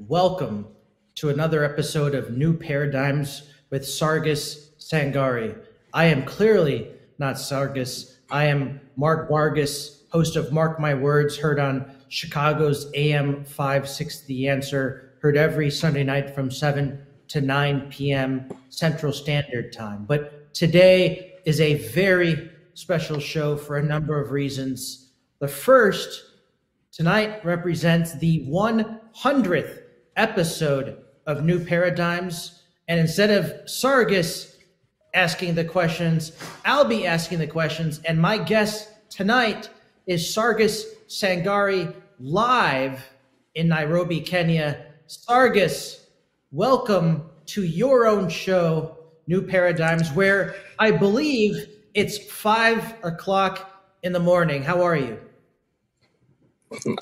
Welcome to another episode of New Paradigms with Sargis Sangari. I am clearly not Sargis. I am Mark Vargas, host of Mark My Words, heard on Chicago's AM560 The Answer, heard every Sunday night from 7 to 9 p.m. Central Standard Time. But today is a very special show for a number of reasons. The first, tonight represents the 100th episode of New Paradigms. And instead of Sargis asking the questions, I'll be asking the questions. And my guest tonight is Sargis Sangari, live in Nairobi, Kenya. Sargis, welcome to your own show, New Paradigms, where I believe it's 5 o'clock in the morning. How are you?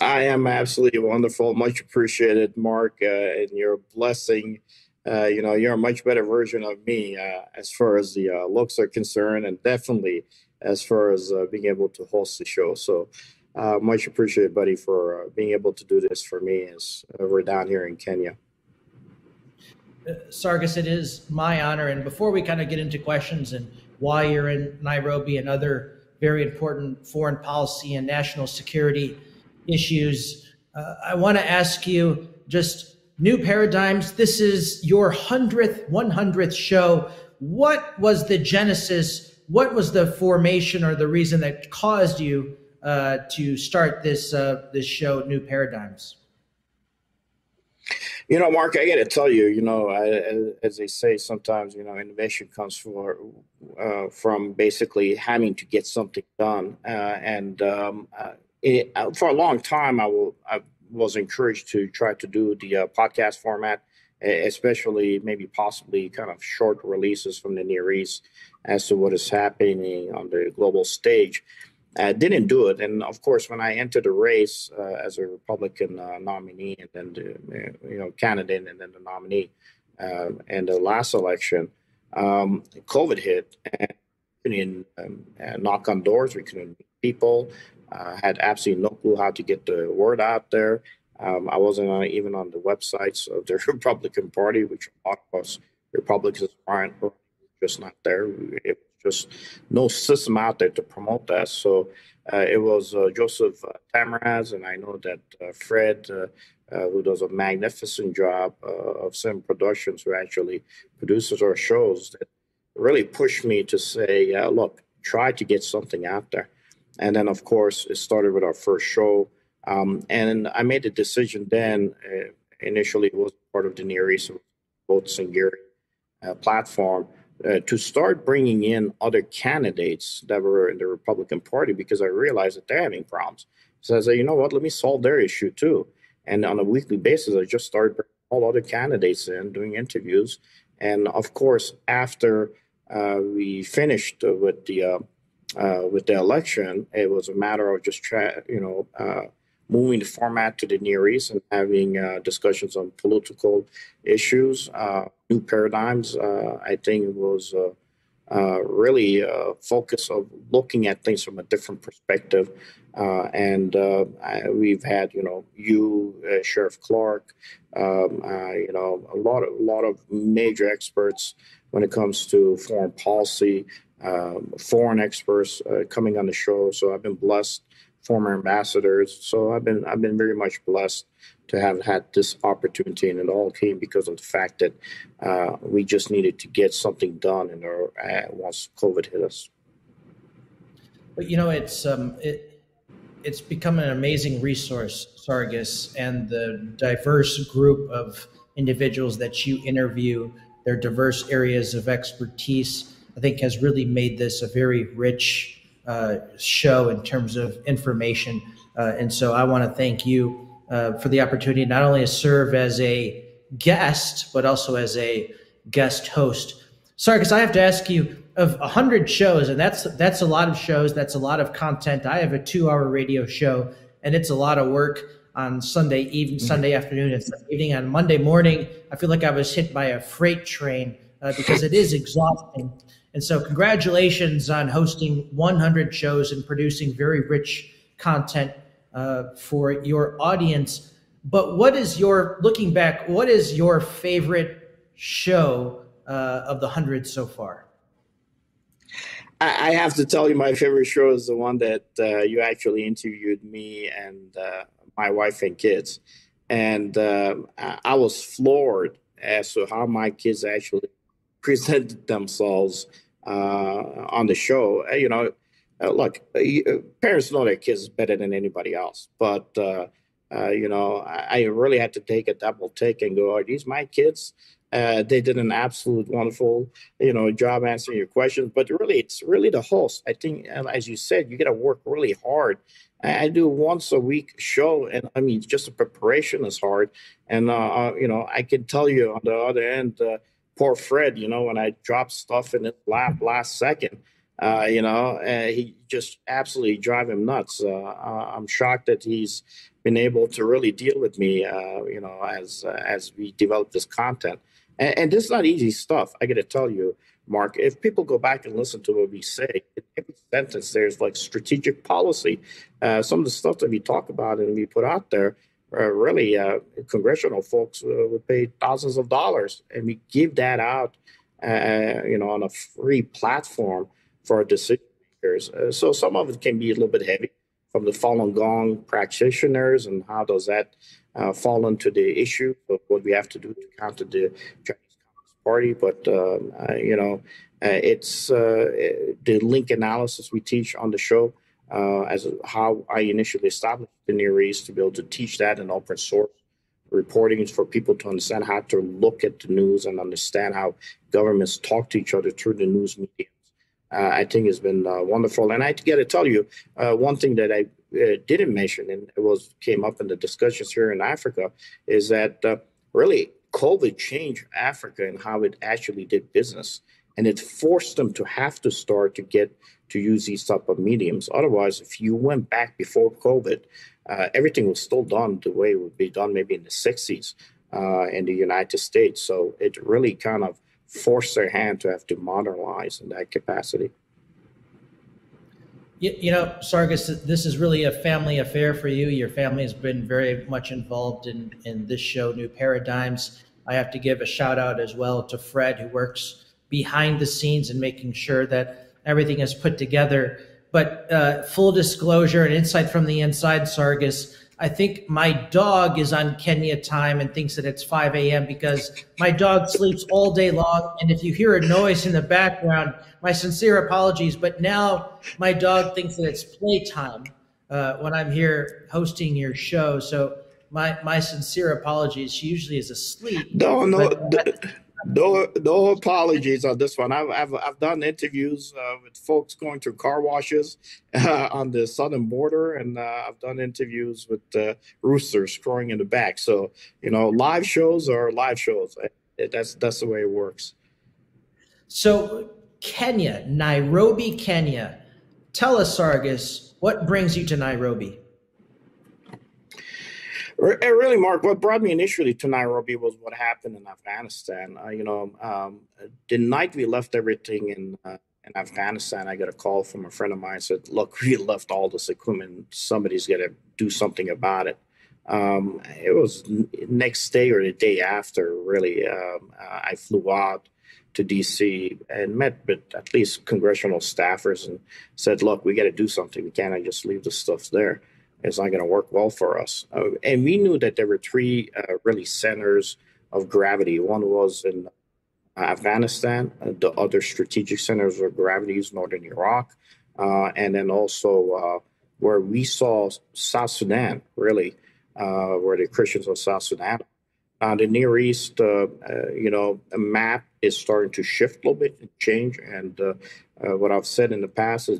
I am absolutely wonderful. Much appreciated, Mark, and your blessing. You're a much better version of me as far as the looks are concerned, and definitely as far as being able to host the show. So much appreciated, buddy, for being able to do this for me as we're down here in Kenya. Sargis, it is my honor. And before we kind of get into questions and why you're in Nairobi and other very important foreign policy and national security issues, I want to ask you just New Paradigms. This is your 100th show. What was the genesis? What was the formation or the reason that caused you to start this show, New Paradigms? Mark, I got to tell you, as they say sometimes, innovation comes from basically having to get something done. For a long time, I was encouraged to try to do the podcast format, especially maybe possibly kind of short releases from the Near East as to what is happening on the global stage. I didn't do it. And of course, when I entered the race as a Republican nominee and then the candidate and then the nominee in the last election, COVID hit and we couldn't knock on doors. We couldn't meet people. Had absolutely no clue how to get the word out there. I wasn't even on the websites of the Republican Party, which a lot of us Republicans aren't just not there. It was just no system out there to promote that. So it was Joseph Tamaraz, and I know that Fred, who does a magnificent job of Sim Productions, who actually produces our shows, that really pushed me to say, look, try to get something out there. And then, of course, it started with our first show. And I made the decision then, initially it was part of the Near East Sangari platform, to start bringing in other candidates that were in the Republican Party because I realized that they're having problems. So I said, you know what, let me solve their issue too. And on a weekly basis, I just started bringing all other candidates in, doing interviews. And of course, after we finished with the election, it was a matter of just moving the format to the Near East and having discussions on political issues. New Paradigms, I think it was really a focus of looking at things from a different perspective. We've had, Sheriff Clark, a lot of major experts when it comes to foreign policy, foreign experts coming on the show. So I've been blessed, former ambassadors. So I've been very much blessed to have had this opportunity, and it all came because of the fact that we just needed to get something done once COVID hit us. But it's become an amazing resource, Sargis, and the diverse group of individuals that you interview, their diverse areas of expertise, I think has really made this a very rich show in terms of information. And so I want to thank you for the opportunity not only to serve as a guest, but also as a guest host. Sargis, I have to ask you, of 100 shows, and that's a lot of shows, that's a lot of content. I have a 2-hour radio show, and it's a lot of work on Sunday evening, Sunday afternoon, and Sunday evening. On Monday morning, I feel like I was hit by a freight train because it is exhausting. And so congratulations on hosting 100 shows and producing very rich content for your audience. But looking back, what is your favorite show of the 100 so far? I have to tell you, my favorite show is the one that you actually interviewed me and my wife and kids. And I was floored as to how my kids actually presented themselves on the show. Look, parents know their kids better than anybody else. But, I really had to take a double take and go, are these my kids? They did an absolute wonderful, job answering your questions. But really, it's really the host. I think, as you said, you got to work really hard. I do once a week show, and I mean, just the preparation is hard. And I can tell you on the other end, poor Fred, when I dropped stuff in his lap last second, he just absolutely drive him nuts. I'm shocked that he's been able to really deal with me, as we develop this content. And this is not easy stuff. I got to tell you, Mark, if people go back and listen to what we say, in every sentence there's like strategic policy. Some of the stuff that we talk about and we put out there, really, congressional folks would pay thousands of dollars, and we give that out, on a free platform for our decision makers. So some of it can be a little bit heavy from the Falun Gong practitioners, and how does that fall into the issue of what we have to do to counter the Chinese Communist Party. But, it's the link analysis we teach on the show, as how I initially established the Near East, to be able to teach that in open source reporting for people to understand how to look at the news and understand how governments talk to each other through the news media. I think has been wonderful. And I got to tell you, one thing that I didn't mention, and it came up in the discussions here in Africa, is that really COVID changed Africa and how it actually did business. And it forced them to have to start to get to use these type of mediums. Otherwise, if you went back before COVID, everything was still done the way it would be done maybe in the 60s in the United States. So it really kind of forced their hand to have to modernize in that capacity. Sargis, this is really a family affair for you. Your family has been very much involved in this show, New Paradigms. I have to give a shout out as well to Fred, who works behind the scenes and making sure that everything is put together. But full disclosure and insight from the inside, Sargis, I think my dog is on Kenya time and thinks that it's 5 a.m. because my dog sleeps all day long. And if you hear a noise in the background, my sincere apologies. But now my dog thinks that it's playtime when I'm here hosting your show. So my sincere apologies. She usually is asleep. No apologies on this one. I've done interviews with folks going through car washes on the southern border, and I've done interviews with roosters crowing in the back. So live shows are live shows. That's the way it works. So Kenya, Nairobi, Kenya. Tell us, Sargis, what brings you to Nairobi? Really, Mark, what brought me initially to Nairobi was what happened in Afghanistan. The night we left everything in Afghanistan, I got a call from a friend of mine and said, look, we left all this equipment. Somebody's got to do something about it. It was next day or the day after, really. I flew out to D.C. and met with at least congressional staffers and said, look, we got to do something. We can't just leave the stuff there. It's not going to work well for us. And we knew that there were three really centers of gravity. One was in Afghanistan. The other strategic centers of gravity is northern Iraq. And then also where we saw South Sudan, really, where the Christians of South Sudan. The Near East, a map is starting to shift a little bit and change. And what I've said in the past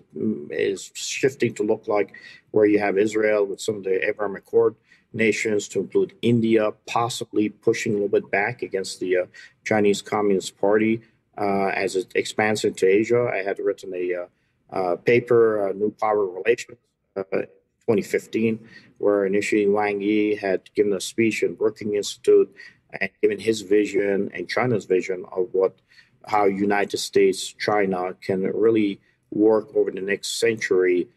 is shifting to look like where you have Israel with some of the Abraham Accord nations, to include India, possibly pushing a little bit back against the Chinese Communist Party as it expands into Asia. I had written a paper, New Power Relations, 2015, where initially Wang Yi had given a speech in Brookings Institute and given his vision and China's vision of how United States, China can really work over the next century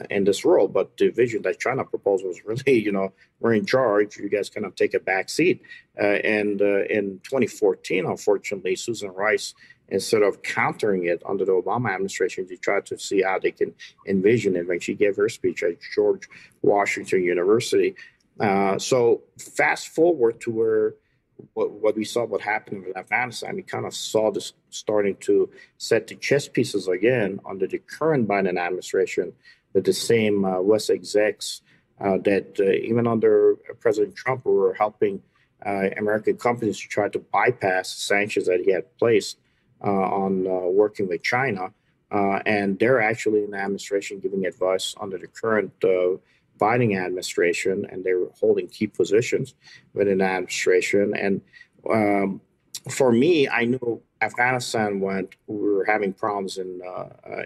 in this role. But the vision that China proposed was really, we're in charge. You guys kind of take a back seat. And in 2014, unfortunately, Susan Rice, instead of countering it under the Obama administration, she tried to see how they can envision it when she gave her speech at George Washington University. So fast forward to where what we saw, what happened with Afghanistan, we kind of saw this starting to set the chess pieces again under the current Biden administration with the same West execs that even under President Trump were helping American companies to try to bypass sanctions that he had placed on working with China. And they're actually in the administration giving advice under the current Biden administration, and they were holding key positions within the administration. And for me, I knew Afghanistan we were having problems in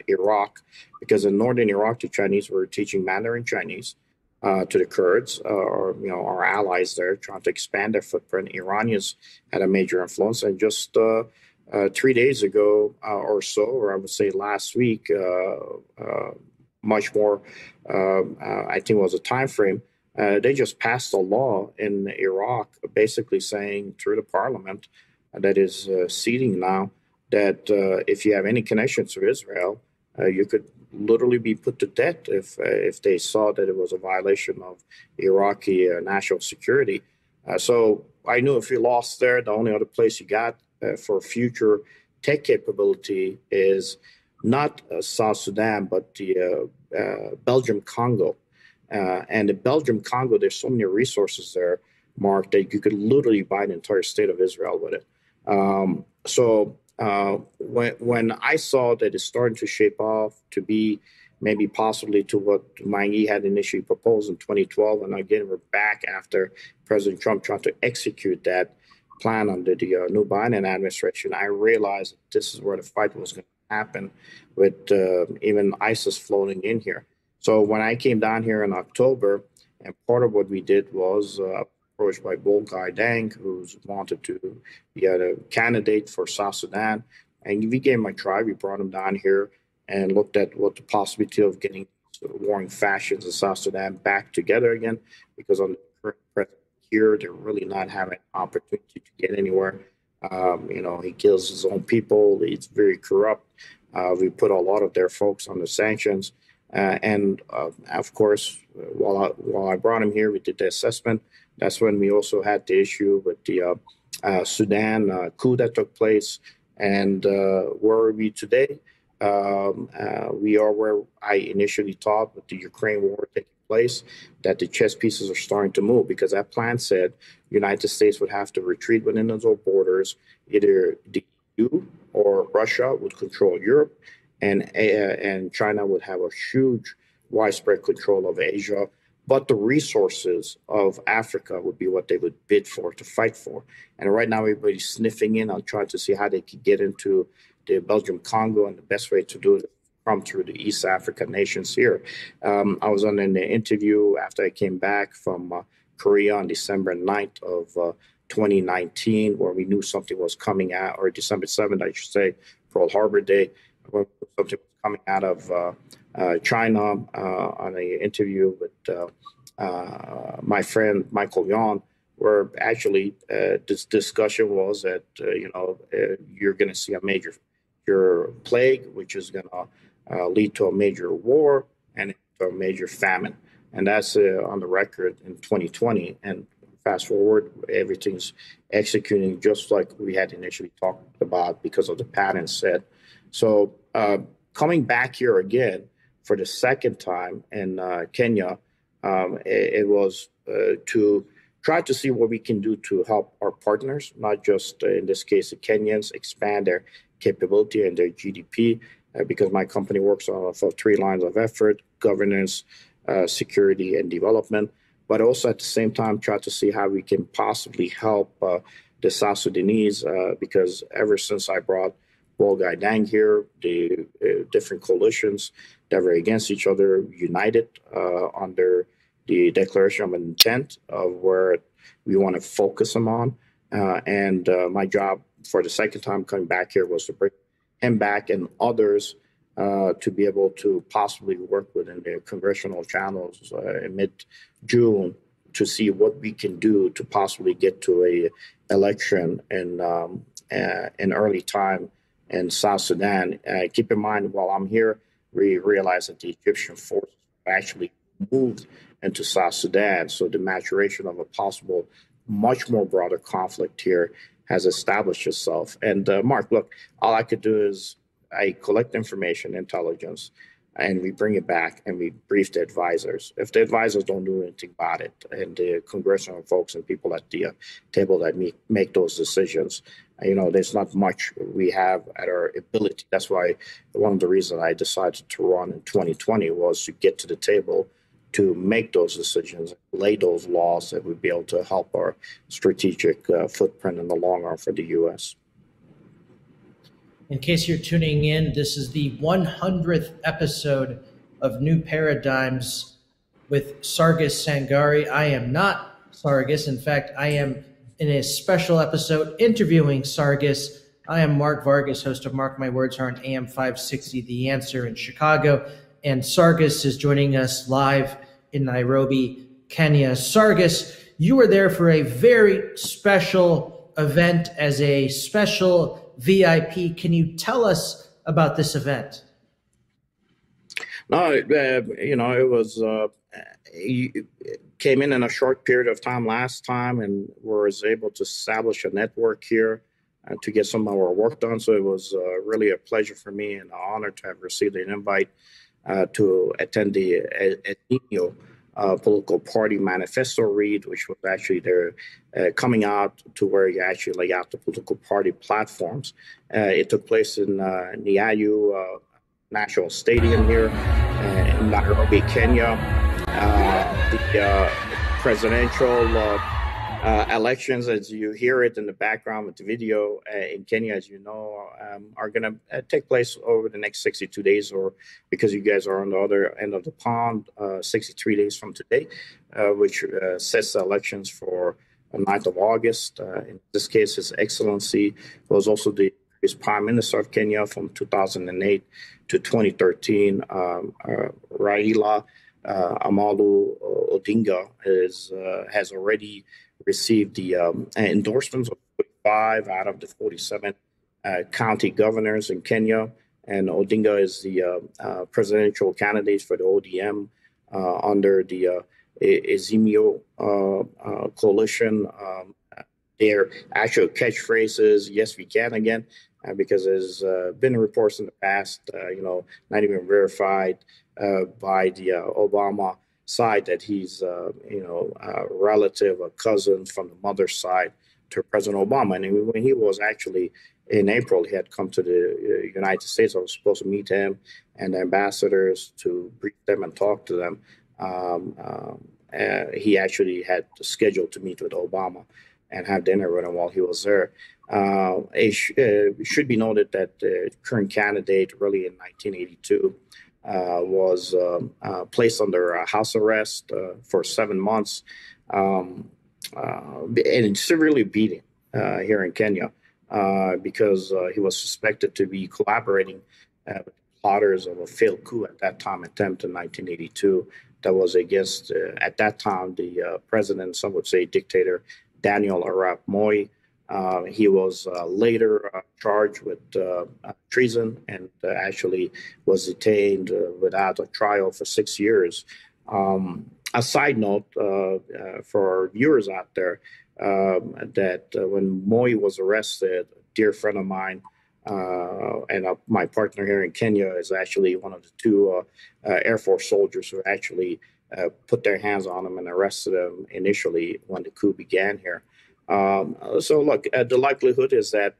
Iraq, because in northern Iraq, the Chinese were teaching Mandarin Chinese to the Kurds, or our allies there, trying to expand their footprint. Iranians had a major influence, and just 3 days ago or so, or I would say last week, much more, I think it was a time frame, they just passed a law in Iraq basically saying through the parliament that is seating now that if you have any connections to Israel, you could literally be put to death if they saw that it was a violation of Iraqi national security. So I knew if you lost there, the only other place you got for future tech capability is not South Sudan, but the Belgium Congo. And the Belgium Congo, there's so many resources there, Mark, that you could literally buy the entire state of Israel with it. So when I saw that it's starting to shape off to be maybe possibly to what Mangi had initially proposed in 2012, and again, we're back after President Trump trying to execute that plan under the new Biden administration, I realized that this is where the fight was going to happen, with even ISIS floating in here. So when I came down here in October, and part of what we did was approached by Volgai Deng, who's wanted to be a candidate for South Sudan, and we gave him a try. We brought him down here and looked at what the possibility of getting warring factions in South Sudan back together again, because on the current president here, they're really not having an opportunity to get anywhere. He kills his own people. He's very corrupt. We put a lot of their folks on the sanctions. And of course, while I brought him here, we did the assessment. That's when we also had the issue with the Sudan coup that took place. And where are we today? We are where I initially thought with the Ukraine war taking place, that the chess pieces are starting to move, because that plan said the United States would have to retreat within those borders. Either the EU or Russia would control Europe, and China would have a huge widespread control of Asia. But the resources of Africa would be what they would bid for, to fight for. And right now, everybody's sniffing in on trying to see how they could get into the Belgium Congo, and the best way to do it is come through the East African nations here. I was on an interview after I came back from Korea on December 9th of 2019, where we knew something was coming out, or December 7th, I should say, Pearl Harbor Day, where something was coming out of China, on an interview with my friend Michael Yon, where actually this discussion was that, you're going to see a major plague, which is going to lead to a major war and a major famine. And that's on the record in 2020. And fast forward, everything's executing just like we had initially talked about because of the pattern set. So coming back here again for the second time in Kenya, it was to try to see what we can do to help our partners, not just in this case the Kenyans, expand their capability and their GDP, because my company works on three lines of effort: governance, security, and development. But also at the same time, try to see how we can possibly help the South Sudanese, because ever since I brought Volgai Deng here, the different coalitions that were against each other united under the declaration of intent of where we want to focus them on. And my job for the second time coming back here was to bring him back and others to be able to possibly work within the congressional channels in mid-June to see what we can do to possibly get to a election in early time in South Sudan. Keep in mind, while I'm here, we realize that the Egyptian forces actually moved into South Sudan. So the maturation of a possible, much more broader conflict here has established itself. And Mark, look, all I could do is I collect information, intelligence, and we bring it back and we brief the advisors. If the advisors don't do anything about it, and the congressional folks and people at the table that make those decisions, there's not much we have at our ability. That's why one of the reasons I decided to run in 2020 was to get to the table to make those decisions, lay those laws that would be able to help our strategic footprint in the long run for the U.S. In case you're tuning in, this is the 100th episode of New Paradigms with Sargis Sangari. I am not Sargis. In fact, I am in a special episode interviewing Sargis. I am Mark Vargas, host of Mark My Words here on AM560 The Answer in Chicago. And Sargis is joining us live in Nairobi, Kenya. Sargis, you were there for a very special event as a special VIP. Can you tell us about this event? No, it was came in a short period of time last time, and was able to establish a network here to get some of our work done. So it was really a pleasure for me and an honor to have received an invite to attend the NEC-SE political party manifesto read, which was actually their coming out to where you actually lay out the political party platforms. It took place in Nyayo National Stadium here in Nairobi, Kenya. The presidential elections, as you hear it in the background with the video in Kenya, as you know, are going to take place over the next 62 days, or because you guys are on the other end of the pond, 63 days from today, which sets the elections for the 9th of August. In this case, His Excellency was also the Prime Minister of Kenya from 2008 to 2013. Raila Amolo Odinga has already received the endorsements of 45 out of the 47 county governors in Kenya. And Odinga is the presidential candidate for the ODM under the Azimio coalition. Their actual catchphrase is "Yes, we can" again, because there's been reports in the past, not even verified by the Obama side, that he's, a relative, a cousin from the mother's side to President Obama. And when he was actually in April, he had come to the United States. I was supposed to meet him and the ambassadors to brief them and talk to them. He actually had scheduled to meet with Obama and have dinner with him while he was there. It should be noted that the current candidate, really in 1982, was placed under house arrest for 7 months and severely beaten here in Kenya because he was suspected to be collaborating with plotters of a failed coup at that time attempt in 1982 that was against, at that time, the president, some would say dictator, Daniel Arap Moi. He was later charged with treason and actually was detained without a trial for 6 years. A side note for our viewers out there, that when Moi was arrested, a dear friend of mine and my partner here in Kenya is actually one of the two Air Force soldiers who actually put their hands on him and arrested him initially when the coup began here. So look, the likelihood is that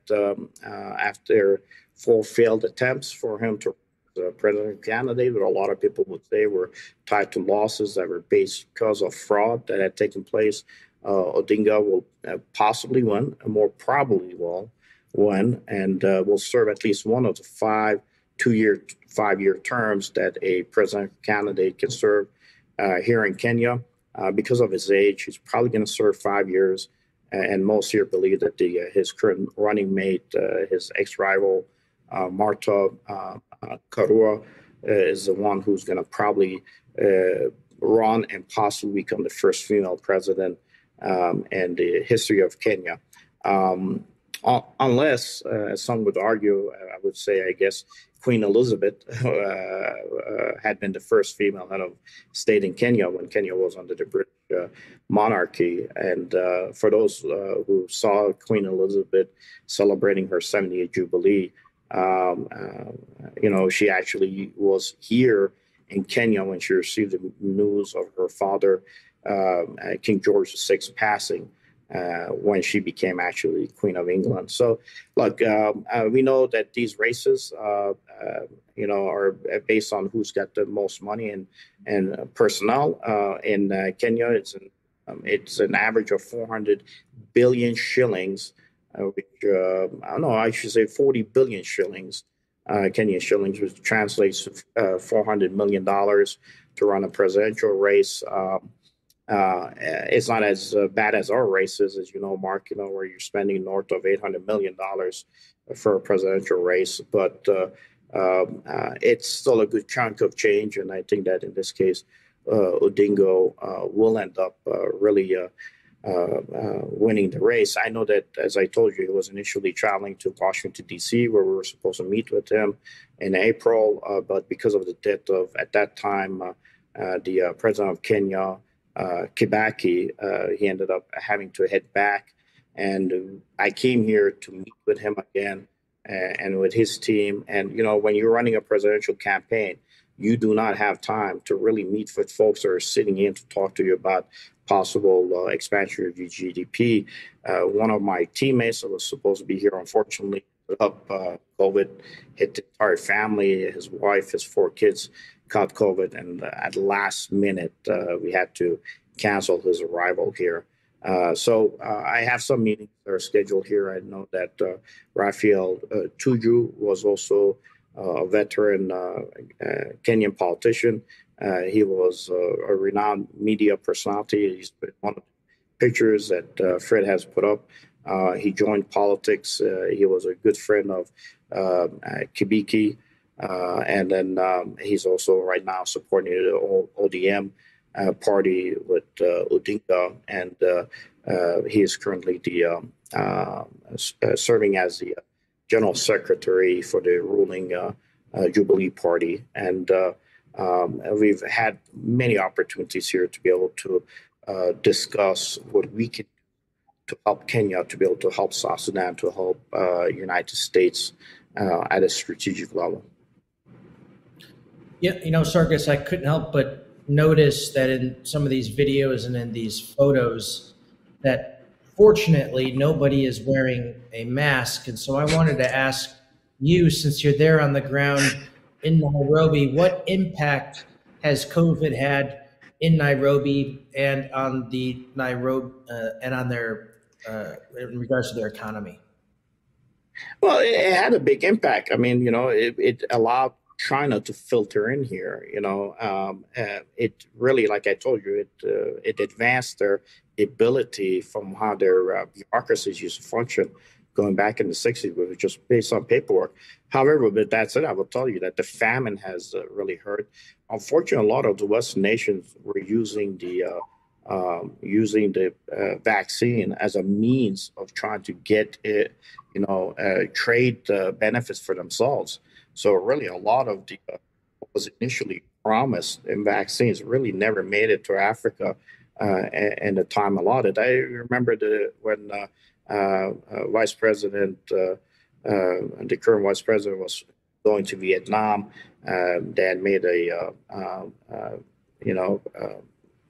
after 4 failed attempts for him to the president candidate, what a lot of people would say were tied to losses that were based because of fraud that had taken place, Odinga will possibly win, and more probably will win, and will serve at least one of the 5 5-year terms that a president candidate can serve here in Kenya. Because of his age, he's probably going to serve 5 years. And most here believe that his current running mate, his ex-rival, Marta Karua is the one who's going to probably run and possibly become the first female president in the history of Kenya. Unless, some would argue, I would say, I guess, Queen Elizabeth had been the first female head of state in Kenya when Kenya was under the British monarchy. And for those who saw Queen Elizabeth celebrating her 70th Jubilee, she actually was here in Kenya when she received the news of her father, King George VI, passing. When she became actually Queen of England. So, look, we know that these races, are based on who's got the most money and personnel. In Kenya, it's an average of 400 billion shillings, which I should say 40 billion shillings, Kenyan shillings, which translates to $400 million to run a presidential race. It's not as bad as our races, as you know, Mark, where you're spending north of $800 million for a presidential race. But it's still a good chunk of change. And I think that in this case, Odinga will end up really winning the race. I know that, as I told you, he was initially traveling to Washington, D.C., where we were supposed to meet with him in April. But because of the death of, at that time, the president of Kenya, Kibaki, he ended up having to head back. And I came here to meet with him again and with his team. And, when you're running a presidential campaign, you do not have time to really meet with folks that are sitting in to talk to you about possible expansion of your GDP. One of my teammates that was supposed to be here, unfortunately, COVID hit the entire family, his wife, his 4 kids caught COVID, and at the last minute, we had to cancel his arrival here. So I have some meetings that are scheduled here. I know that Raphael Tuju was also a veteran Kenyan politician. He was a renowned media personality. He's been one of the pictures that Fred has put up. He joined politics. He was a good friend of Kibaki. And then he's also right now supporting the ODM party with Odinga, and he is currently the serving as the general secretary for the ruling Jubilee Party. And we've had many opportunities here to be able to discuss what we can do to help Kenya, to be able to help South Sudan, to help United States at a strategic level. Yeah, Sargis, I couldn't help but notice that in some of these videos and in these photos that fortunately nobody is wearing a mask. And so I wanted to ask you, since you're there on the ground in Nairobi, what impact has COVID had in Nairobi and on the Nairobi and on their in regards to their economy? Well, it had a big impact. I mean, it allowed China to filter in here. It really, like I told you, it advanced their ability from how their bureaucracies used to function going back in the 60s, which was just based on paperwork. However, with that said, I will tell you that the famine has really hurt. Unfortunately, a lot of the Western nations were using the vaccine as a means of trying to get trade benefits for themselves. So really, a lot of the what was initially promised in vaccines really never made it to Africa in the time allotted. I remember when Vice President, the current Vice President, was going to Vietnam. They had made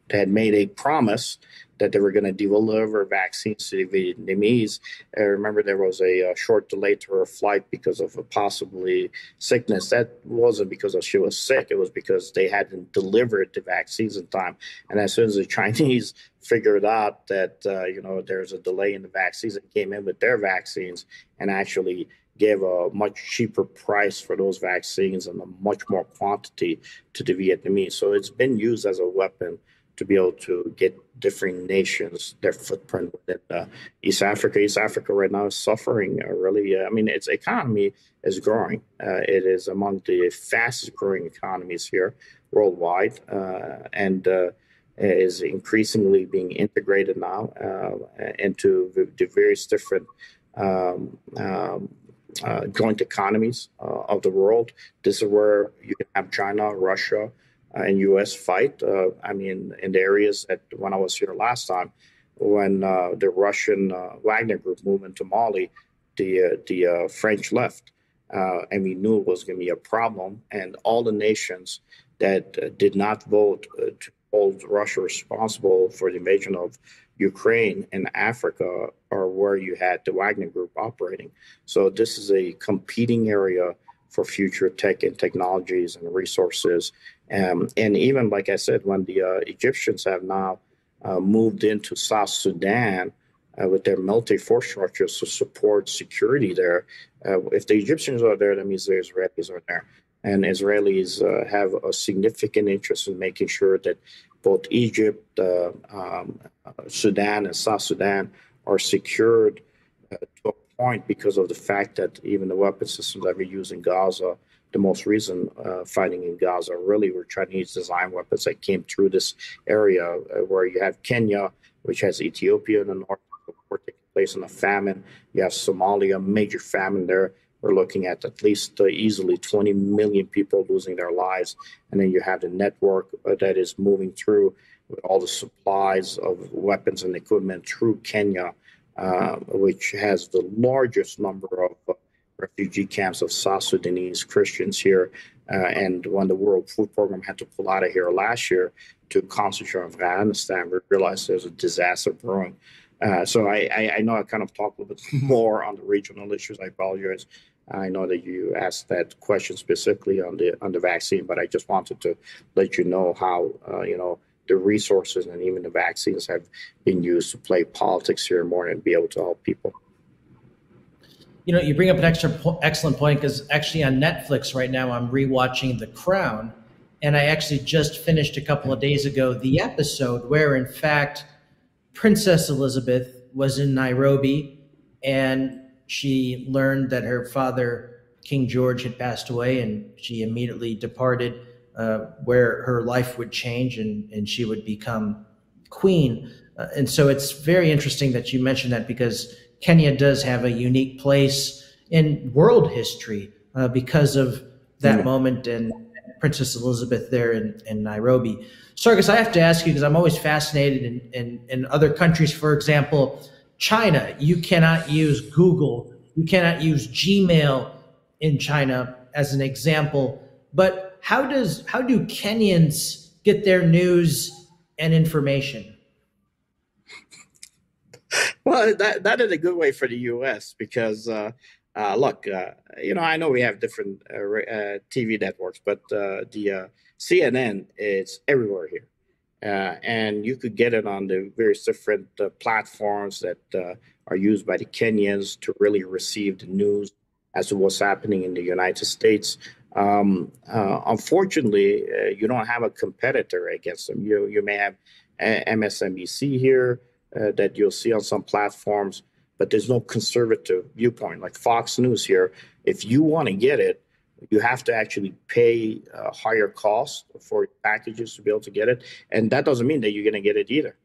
they had made a promise that they were going to deliver vaccines to the Vietnamese. I remember there was a short delay to her flight because of a possibly sickness. That wasn't because she was sick. It was because they hadn't delivered the vaccines in time. And as soon as the Chinese figured out that, there's a delay in the vaccines, they came in with their vaccines and actually gave a much cheaper price for those vaccines and a much more quantity to the Vietnamese. So it's been used as a weapon to be able to get different nations their footprint within East Africa. East Africa right now is suffering really. I mean, its economy is growing. It is among the fastest growing economies here worldwide, and is increasingly being integrated now into the various different um, um, joint economies of the world. This is where you can have China, Russia, and U.S. fight. I mean, in the areas that when I was here last time, when the Russian Wagner Group moved into Mali, the French left, and we knew it was going to be a problem. And all the nations that did not vote to hold Russia responsible for the invasion of Ukraine and Africa are where you had the Wagner Group operating. So this is a competing area for future tech and technologies and resources. And even, like I said, when the Egyptians have now moved into South Sudan with their military force structures to support security there, if the Egyptians are there, that means the Israelis are there. And Israelis have a significant interest in making sure that both Egypt, Sudan, and South Sudan are secured to a point because of the fact that even the weapon systems that we use in Gaza, the most recent fighting in Gaza, really were Chinese design weapons that came through this area where you have Kenya, which has Ethiopia in the north, taking place in a famine. You have Somalia, major famine there. We're looking at least easily 20 million people losing their lives. And then you have the network that is moving through with all the supplies of weapons and equipment through Kenya, which has the largest number of refugee camps of South Sudanese Christians here. And when the World Food Program had to pull out of here last year to concentrate on Afghanistan, we realized there's a disaster brewing. So I know I kind of talked a little bit more on the regional issues. I apologize. I know that you asked that question specifically on the vaccine, but I just wanted to let you know how the resources and even the vaccines have been used to play politics here more and be able to help people. You bring up an excellent point, because actually on Netflix right now I'm rewatching The Crown, and I actually just finished a couple of days ago the episode where, in fact, Princess Elizabeth was in Nairobi, and she learned that her father, King George, had passed away, and she immediately departed where her life would change and she would become queen. And so it's very interesting that you mentioned that, because Kenya does have a unique place in world history because of that moment and Princess Elizabeth there in Nairobi. Sargis, I have to ask you, because I'm always fascinated in other countries. For example, China, you cannot use Google, you cannot use Gmail in China as an example. But how do Kenyans get their news and information? Well, that is a good way for the U.S. because look, I know we have different TV networks, but the CNN is everywhere here. And you could get it on the various different platforms that are used by the Kenyans to really receive the news as to what's happening in the United States. Unfortunately, you don't have a competitor against them. You may have MSNBC here that you'll see on some platforms, but there's no conservative viewpoint like Fox News here. If you want to get it, you have to actually pay a higher cost for packages to be able to get it. And that doesn't mean that you're going to get it either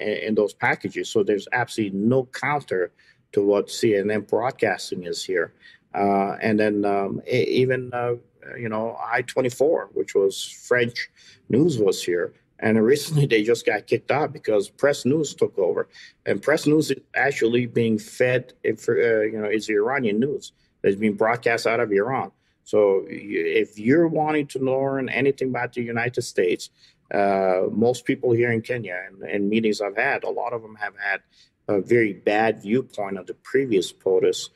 in those packages. So there's absolutely no counter to what CNN broadcasting is here. And then even I-24, which was French news, was here. And recently they just got kicked out because Press News took over. And Press News is actually being fed, it's the Iranian news that's being broadcast out of Iran. So if you're wanting to learn anything about the United States, most people here in Kenya and meetings I've had, a lot of them have had a very bad viewpoint of the previous POTUS,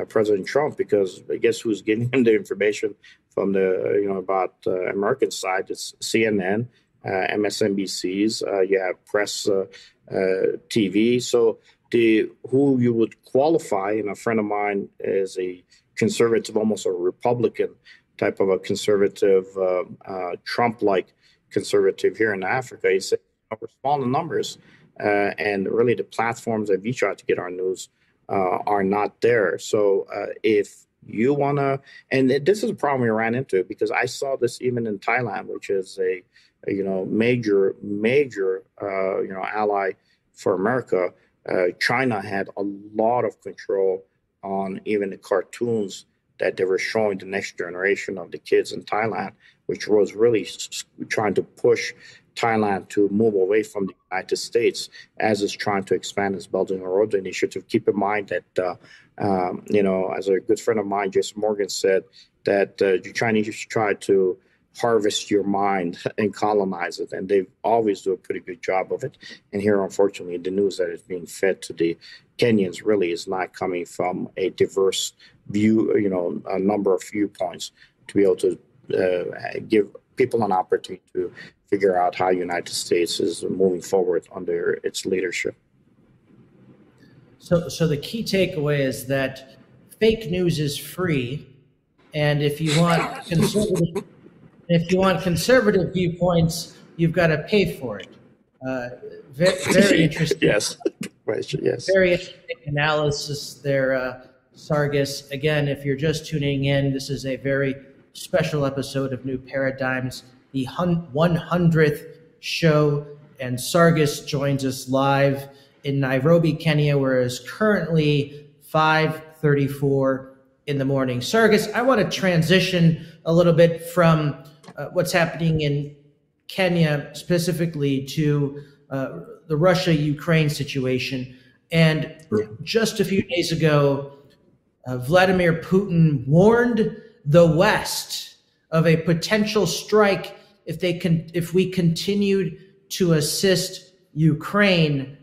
President Trump, because I guess who's giving him the information from the, about American side? It's CNN, MSNBCs, you have Press TV. So who you would qualify, and a friend of mine is a conservative, almost a Republican type of a conservative, Trump-like conservative here in Africa. He said, we're small in numbers, and really the platforms that we try to get our news are not there. So if you want to, and this is a problem we ran into, because I saw this even in Thailand, which is a major ally for America. China had a lot of control on even the cartoons that they were showing the next generation of the kids in Thailand, which was really trying to push Thailand to move away from the United States as it's trying to expand its Belt and Road Initiative. Keep in mind that, as a good friend of mine, Jason Morgan, said that the Chinese try to harvest your mind and colonize it, and they always do a pretty good job of it. And here, unfortunately, the news that is being fed to the Kenyans really is not coming from a diverse view, a number of viewpoints to be able to give people an opportunity to figure out how the United States is moving forward under its leadership. So the key takeaway is that fake news is free, and if you want conservative viewpoints, you've got to pay for it. Very interesting. Yes. Yes. Very interesting analysis there, Sargis. Again, if you're just tuning in, this is a very special episode of New Paradigms, the 100th show, and Sargis joins us live in Nairobi, Kenya, where it's currently 5:34 in the morning. Sargis, I want to transition a little bit from what's happening in Kenya specifically to the Russia-Ukraine situation. And just a few days ago, Vladimir Putin warned the West of a potential strike if we continued to assist Ukraine.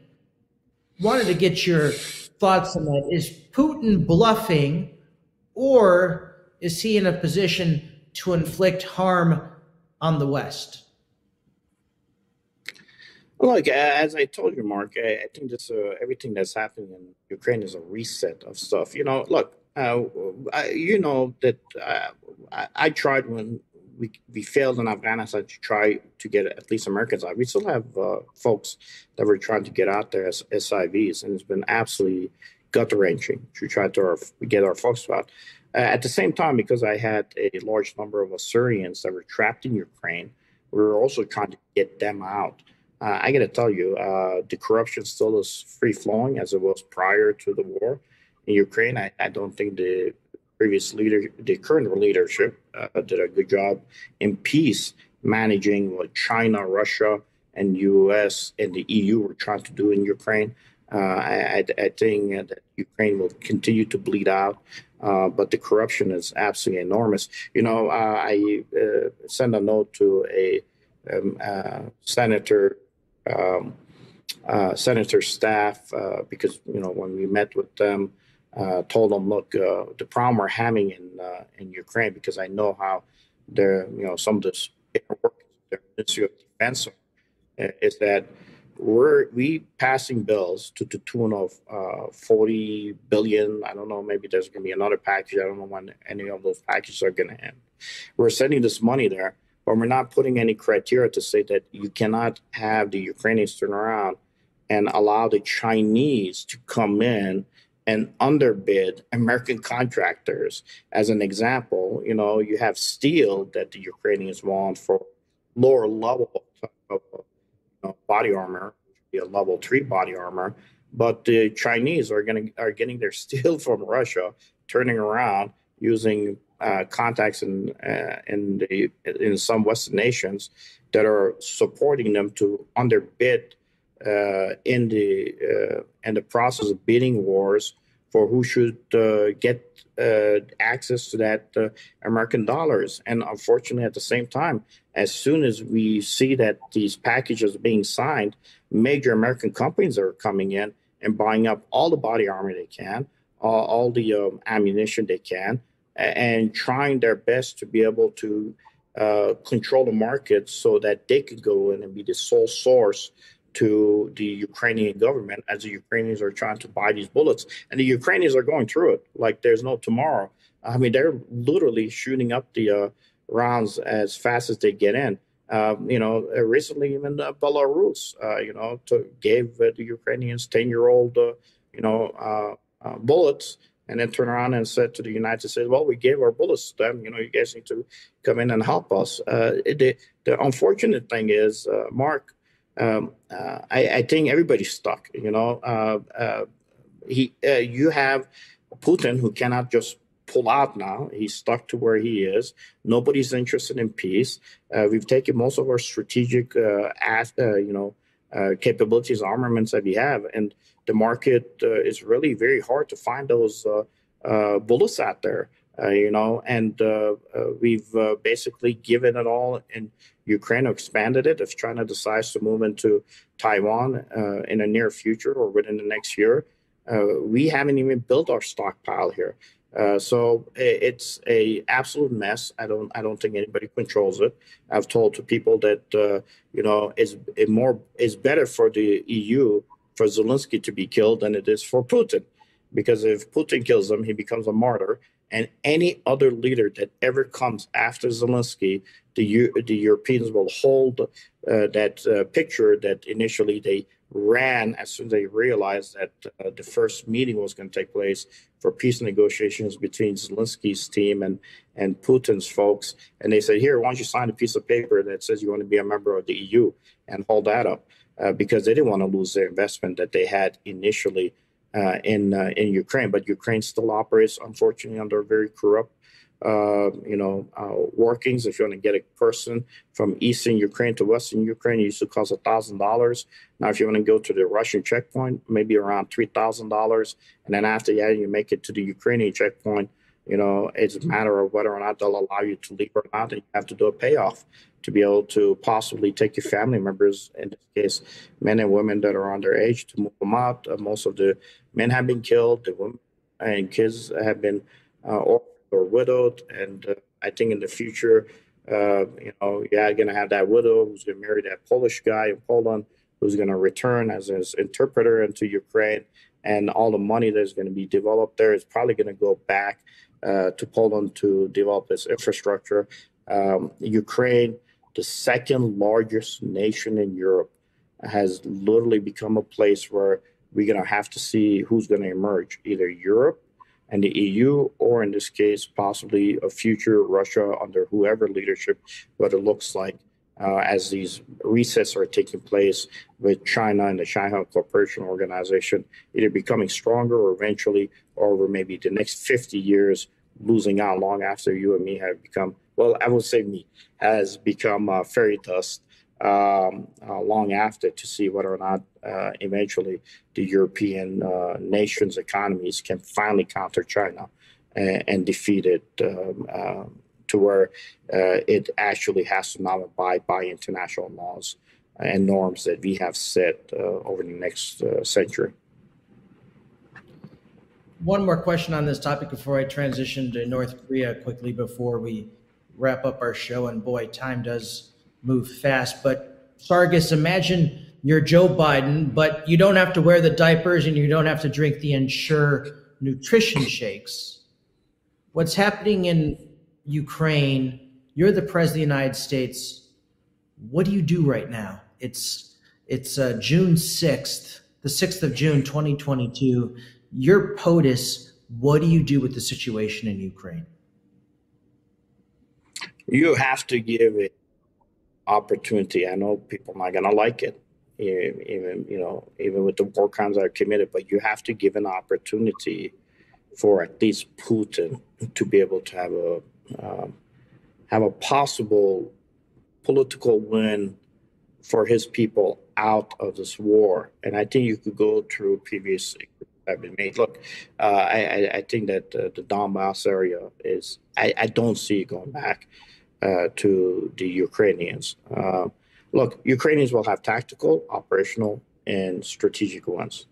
Wanted to get your thoughts on that. Is Putin bluffing, or is he in a position to inflict harm on the West? Well, look, as I told you, Mark, I think this everything that's happening in Ukraine is a reset of stuff. Look, I tried when we failed in Afghanistan to try to get at least Americans out. We still have folks that were trying to get out there as SIVs, and it's been absolutely gut-wrenching to try to get our folks out. At the same time, because I had a large number of Assyrians that were trapped in Ukraine, we were also trying to get them out. I got to tell you, the corruption still is free-flowing as it was prior to the war in Ukraine. I don't think the current leadership did a good job in peace managing what China, Russia, and U.S. and the EU were trying to do in Ukraine. I think that Ukraine will continue to bleed out, but the corruption is absolutely enormous. I sent a note to a senator's staff because when we met with them, told them, look, the problem we're having in Ukraine, because I know how they're some of this work their Ministry of Defense is that we passing bills to the tune of 40 billion. I don't know, maybe there's going to be another package. I don't know when any of those packages are going to end. We're sending this money there, but we're not putting any criteria to say that you cannot have the Ukrainians turn around and allow the Chinese to come in and underbid American contractors. As an example, you have steel that the Ukrainians want for lower level of body armor, which would be a level 3 body armor, but the Chinese are getting their steel from Russia, turning around using contacts in some Western nations that are supporting them to underbid in the process of bidding wars for who should get access to that American dollars. And unfortunately, at the same time, as soon as we see that these packages are being signed, major American companies are coming in and buying up all the body armor they can, all the ammunition they can, and trying their best to be able to control the market so that they could go in and be the sole source to the Ukrainian government as the Ukrainians are trying to buy these bullets. And the Ukrainians are going through it like there's no tomorrow. I mean, they're literally shooting up the rounds as fast as they get in. Recently even Belarus, gave the Ukrainians 10-year-old, bullets, and then turn around and said to the United States, well, we gave our bullets to them. You guys need to come in and help us. The unfortunate thing is, Mark, I think everybody's stuck. You have Putin, who cannot just pull out now. He's stuck to where he is. Nobody's interested in peace. We've taken most of our strategic capabilities, armaments that we have, and the market is really very hard to find those bullets out there. We've basically given it all in Ukraine, expanded it. If China decides to move into Taiwan in the near future or within the next year, we haven't even built our stockpile here. So it's a absolute mess. I don't think anybody controls it. I've told to people that it's better for the EU for Zelensky to be killed than it is for Putin, because if Putin kills him, he becomes a martyr. And any other leader that ever comes after Zelensky, the Europeans will hold that picture that initially they ran as soon as they realized that the first meeting was going to take place for peace negotiations between Zelensky's team and Putin's folks. And they said, here, why don't you sign a piece of paper that says you want to be a member of the EU, and hold that up, because they didn't want to lose their investment that they had initially in Ukraine. But Ukraine still operates, unfortunately, under very corrupt workings. If you want to get a person from Eastern Ukraine to Western Ukraine, it used to cost $1,000. Now, if you want to go to the Russian checkpoint, maybe around $3,000. And then after that, you make it to the Ukrainian checkpoint. It's a matter of whether or not they'll allow you to leave or not. And you have to do a payoff to be able to possibly take your family members, in this case, men and women that are underage, to move them out. Most of the men have been killed. The women and kids have been orphaned or widowed. And I think in the future, you're going to have that widow who's going to marry that Polish guy in Poland, who's going to return as his interpreter into Ukraine. And all the money that's going to be developed there is probably going to go back to Poland to develop its infrastructure. Ukraine, the second largest nation in Europe, has literally become a place where we're going to have to see who's going to emerge, either Europe and the EU, or in this case, possibly a future Russia under whoever leadership, what it looks like as these resets are taking place with China and the Shanghai Cooperation Organization, either becoming stronger or eventually over maybe the next 50 years, losing out long after you and me have become, well, I would say me, has become fairy dust long after, to see whether or not eventually the European nations' economies can finally counter China and defeat it to where it actually has to now abide by international laws and norms that we have set over the next century. One more question on this topic before I transition to North Korea quickly before we wrap up our show. And boy, time does move fast. But Sargis, imagine you're Joe Biden, but you don't have to wear the diapers and you don't have to drink the Ensure nutrition shakes. What's happening in Ukraine? You're the president of the United States. What do you do right now? It's June 6th, the 6th of June, 2022. You're POTUS. What do you do with the situation in Ukraine? You have to give it opportunity. I know people are not going to like it, even with the war crimes that are committed, but you have to give an opportunity for at least Putin to be able to have a possible political win for his people out of this war. And I think you could go through previous have been made. Look, I think that the Donbass area is, I don't see it going back to the Ukrainians. Look, Ukrainians will have tactical, operational, and strategic ones.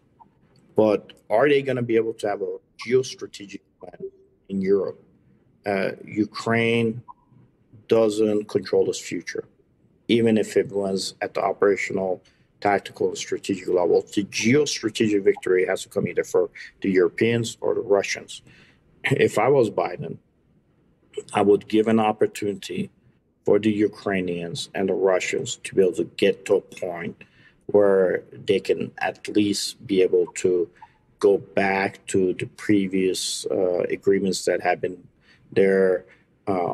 But are they going to be able to have a geostrategic plan in Europe? Ukraine doesn't control its future, even if it was at the operational, tactical, strategic level. The geostrategic victory has to come either for the Europeans or the Russians. If I was Biden, I would give an opportunity for the Ukrainians and the Russians to be able to get to a point where they can at least be able to go back to the previous agreements that have been there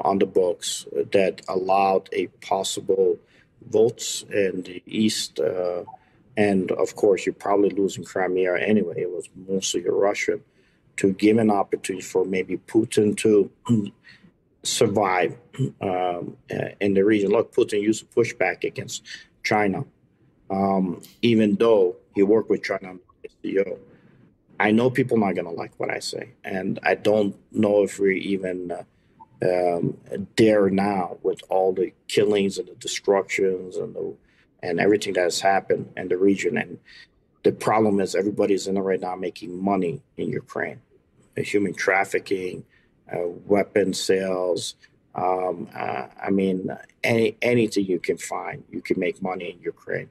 on the books that allowed a possible votes in the East. And of course, you're probably losing Crimea anyway. It was mostly Russian. To give an opportunity for maybe Putin to survive in the region. Look, Putin used to push back against China, even though he worked with China on the SCO. I know people are not going to like what I say, and I don't know if we even dare now with all the killings and the destructions and everything that has happened in the region. And the problem is everybody's in it right now making money in Ukraine, human trafficking, weapon sales. I mean, anything you can find, you can make money in Ukraine.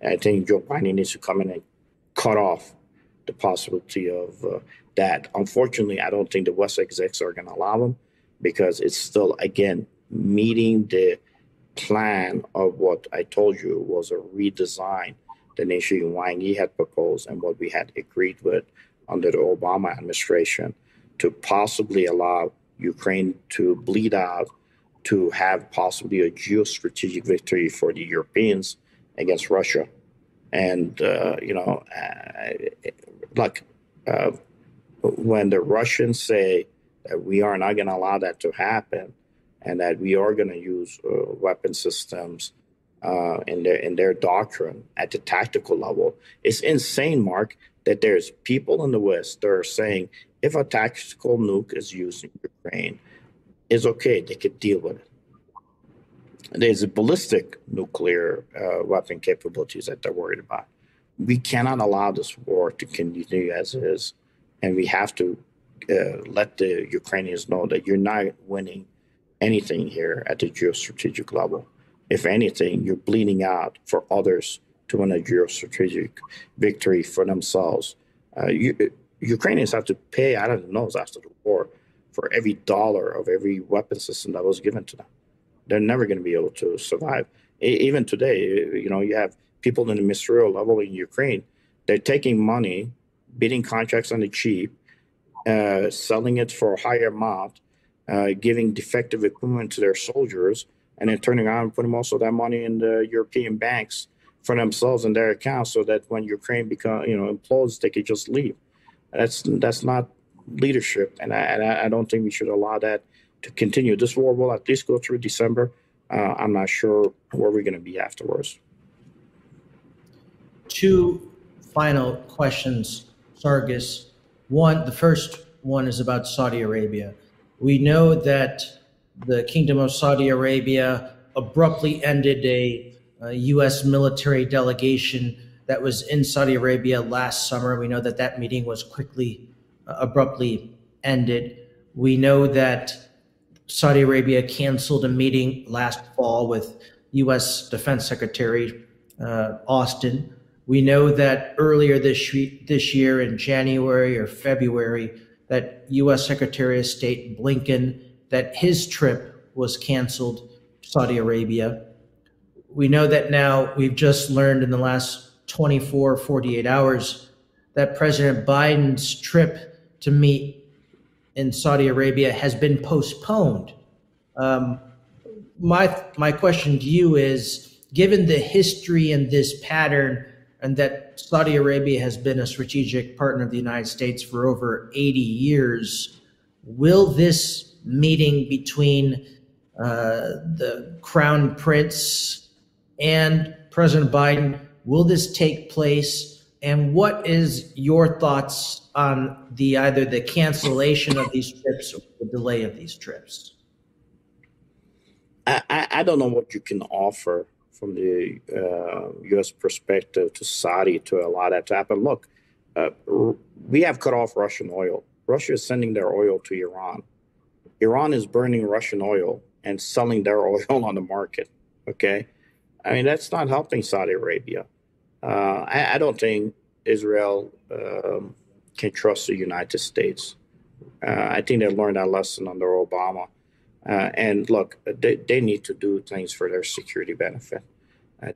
And I think Joe Biden needs to come in and cut off the possibility of that. Unfortunately, I don't think the West execs are going to allow them because it's still, again, meeting the plan of what I told you was a redesign the nation Wang Yi had proposed and what we had agreed with under the Obama administration to possibly allow Ukraine to bleed out, to have possibly a geostrategic victory for the Europeans against Russia. And, when the Russians say that we are not going to allow that to happen and that we are going to use weapon systems in their doctrine at the tactical level, it's insane, Mark, that there's people in the West that are saying if a tactical nuke is used in Ukraine, it's okay, they could deal with it. There's a ballistic nuclear weapon capabilities that they're worried about. We cannot allow this war to continue as is, and we have to let the Ukrainians know that you're not winning anything here at the geostrategic level. If anything, you're bleeding out for others to win a geostrategic victory for themselves. Ukrainians have to pay out of the nose after the war for every dollar of every weapon system that was given to them. They're never going to be able to survive. Even today, you have people in the ministerial level in Ukraine. They're taking money, bidding contracts on the cheap, selling it for a higher amount, giving defective equipment to their soldiers, and then turning around and putting most of that money in the European banks for themselves and their accounts, so that when Ukraine implodes, they could just leave. That's not leadership, and I don't think we should allow that to continue. This war will at least go through December. I'm not sure where we're going to be afterwards. Two final questions, Sargis. The first one is about Saudi Arabia. We know that the Kingdom of Saudi Arabia abruptly ended a U.S. military delegation that was in Saudi Arabia last summer. We know that meeting was quickly, abruptly ended. We know that Saudi Arabia canceled a meeting last fall with U.S. Defense Secretary Austin. We know that earlier this year in January or February, that U.S. Secretary of State Blinken, that his trip was canceled to Saudi Arabia. We know that now we've just learned in the last 48 hours that President Biden's trip to meet in Saudi Arabia has been postponed. My question to you is, given the history and this pattern, and that Saudi Arabia has been a strategic partner of the United States for over 80 years, will this meeting between the Crown Prince and President Biden, will this take place? And what is your thoughts on either the cancellation of these trips or the delay of these trips? I don't know what you can offer from the U.S. perspective to Saudi to allow that to happen. Look, we have cut off Russian oil. Russia is sending their oil to Iran. Iran is burning Russian oil and selling their oil on the market. Okay, I mean, that's not helping Saudi Arabia. I don't think Israel can trust the United States. I think they learned that lesson under Obama. And look, they need to do things for their security benefit.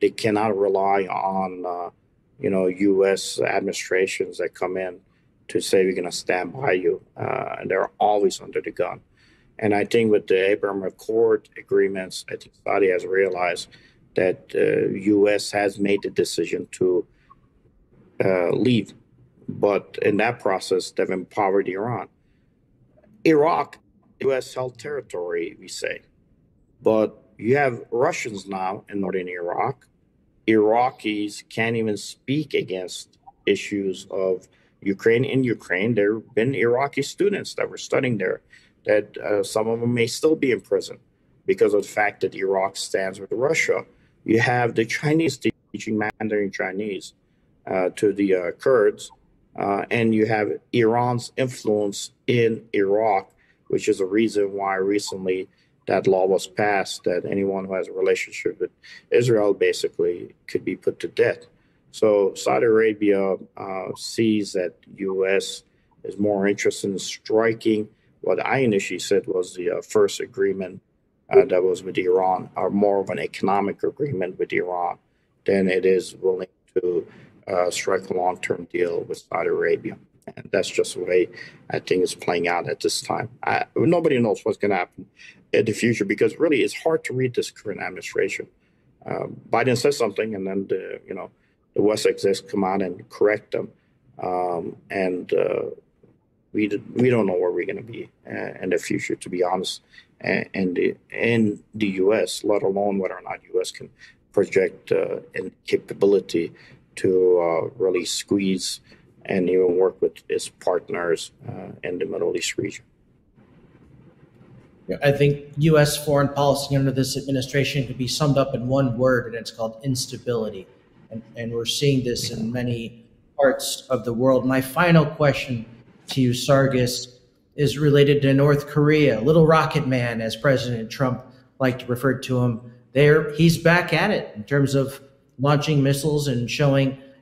They cannot rely on, U.S. administrations that come in to say we're going to stand by you, and they're always under the gun. And I think with the Abraham Accord agreements, I think Saudi has realized that U.S. has made the decision to leave. But in that process, they've empowered Iran. Iraq, U.S. held territory, we say. But you have Russians now in northern Iraq. Iraqis can't even speak against issues of Ukraine. In Ukraine, there have been Iraqi students that were studying there, that some of them may still be in prison because of the fact that Iraq stands with Russia. You have the Chinese teaching Mandarin Chinese to the Kurds, and you have Iran's influence in Iraq, which is a reason why recently that law was passed that anyone who has a relationship with Israel basically could be put to death. So Saudi Arabia sees that U.S. is more interested in striking what I initially said was the first agreement that was with Iran, or more of an economic agreement with Iran, than it is willing to strike a long-term deal with Saudi Arabia. And that's just the way I think it's playing out at this time. Nobody knows what's going to happen in the future, because really it's hard to read this current administration. Biden says something, and then the West execs come out and correct them, and we don't know where we're going to be in the future, to be honest. And in the U.S., let alone whether or not U.S. can project in capability to really squeeze and even work with its partners in the Middle East region. I think U.S. foreign policy under this administration could be summed up in one word, and it's called instability. And we're seeing this in many parts of the world. My final question to you, Sargis, is related to North Korea. Little Rocket Man, as President Trump liked to refer to him. He's back at it in terms of launching missiles and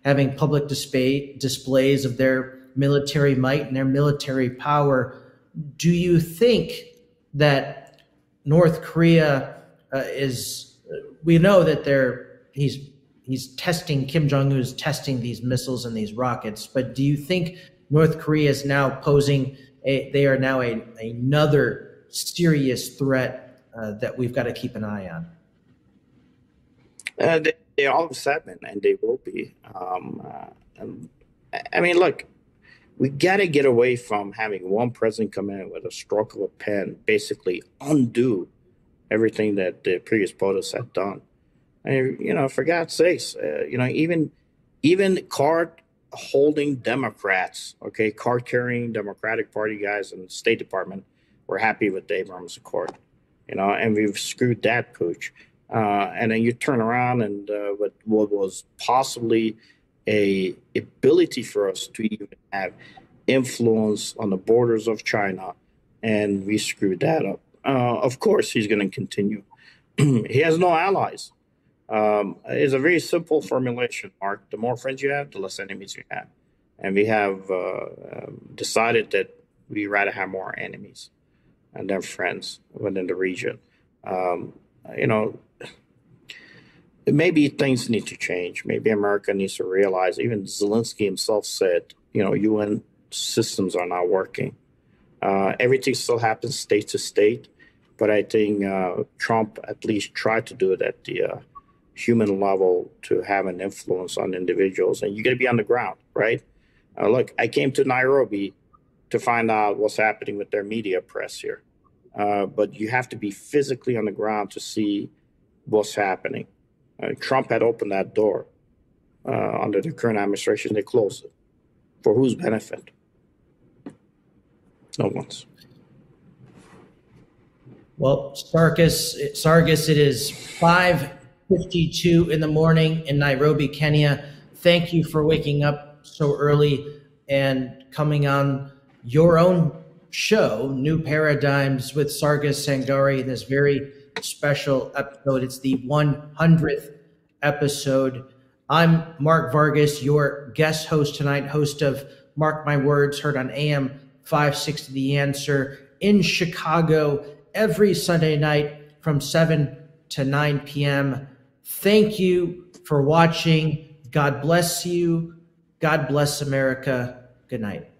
having public displays of their military might and their military power. Do you think that North Korea we know that he's testing, Kim Jong-un is testing these missiles and these rockets, but do you think North Korea is now they are now another serious threat that we've got to keep an eye on? They always have been, and they will be. I mean, look, we got to get away from having one president come in with a stroke of a pen, basically undo everything that the previous POTUS had done. And, for God's sakes, even card-holding Democrats, card-carrying Democratic Party guys in the State Department were happy with the Abrams Accord, and we've screwed that pooch. And then you turn around and what was possibly a ability for us to even have influence on the borders of China, and we screwed that up. Of course, he's going to continue. He has no allies. It's a very simple formulation, Mark. The more friends you have, the less enemies you have. And we have decided that we rather have more enemies than friends within the region. Maybe things need to change. Maybe America needs to realize, even Zelensky himself said, UN systems are not working. Everything still happens state to state, but I think Trump at least tried to do it at the human level to have an influence on individuals. And you got to be on the ground, right? Look, I came to Nairobi to find out what's happening with their media press here. But you have to be physically on the ground to see what's happening. Trump had opened that door. Under the current administration, they closed it. For whose benefit? No one's. Well, Sargis, it is 5:52 in the morning in Nairobi, Kenya. Thank you for waking up so early and coming on your own show, New Paradigms with Sargis Sangari, this very special episode. It's the 100th episode. I'm Mark Vargas, your guest host tonight, host of Mark My Words, heard on AM560 The Answer in Chicago, every Sunday night from 7 to 9 p.m. Thank you for watching. God bless you. God bless America. Good night.